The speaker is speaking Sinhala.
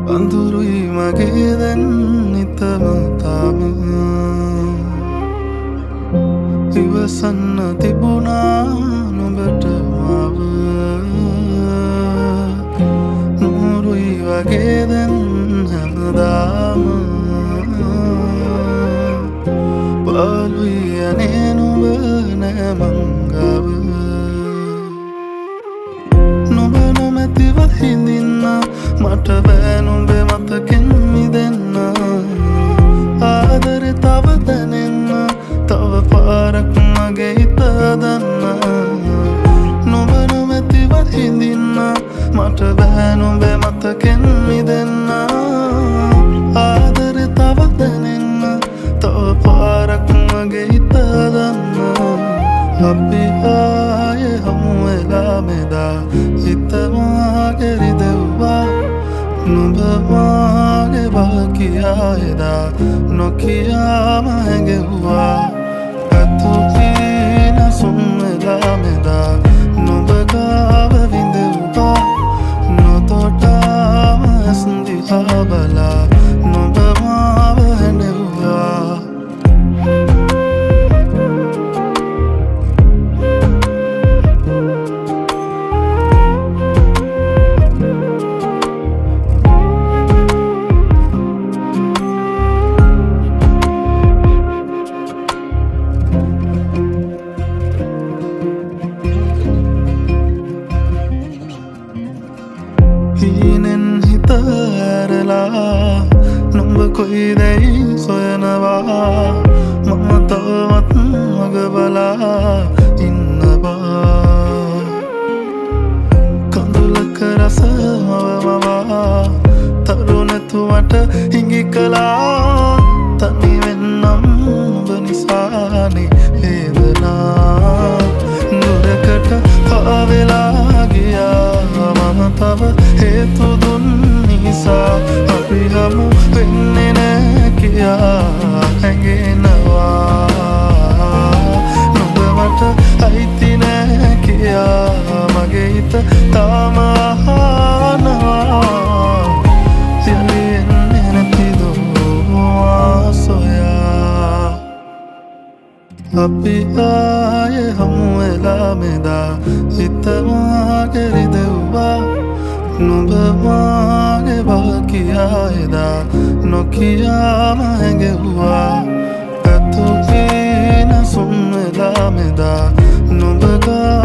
අඳුරුයි මගේ දැන් නිතම තාම ඉවසන්න තිබුණා නුඹට මාව නුරුයි වගේ දැන් හැමදාම පාළුයි අනේ නුඹ නෑ මංගව නුඹ නොමැතිව හිඳින්න මට බෑ නුඹේ මතකෙන් මිදෙන්න ආදරේ තව දැනෙන්න තව පාරක් මගේ හිත දන්න නුඹ නොමැතිව හිඳින්න මට බෑ නුඹේ මතකෙන් මිදෙන්න ආදරේ තව දැනෙන්න තව පාරක් මගේ හිත දන්න අපි ආයේ හමු වෙලා මෙදා හිත මාගේ රිදෙව්වා නුඹ මාගේ බාකියා එදා නොකියාම හැඟෙව්වා ඇතුපින සුන් වෙලා මෙදා නුඹ ගාව විඳෙව්වා නොතොටාම ඇස් දිහා බලා නුඹ මාව හැඬෙව්වා හීනෙන් හිත ඇරලා නුඹ කොයිදැයි සොයනවා මම තවමත් මග බලා ඉන්නවා කඳුලක රස මවමවා තරුණතුමට හිඟි කළා තනි වෙන්නම් නුඹ නිසානේ වේදනා නුරකට පාවෙලා ගියා මම තව හේතු දුන් නිසා අපි හමු වෙන්නේ නෑ කියා හැඟෙනවා නුඹ මට අයිති නෑ කියා මගේ හිත තාම අහනවා යලි එන්නේ නැතිද සොයා අපි ආයේ හමු වෙලා මෙදා හිත මාගේ රිදෙව්වා නුඹ මාගේ බාකියා එදා නොකියාම හැඟෙව්වා ඇතුපින සුන් වෙලා මෙදා නුඹ ගා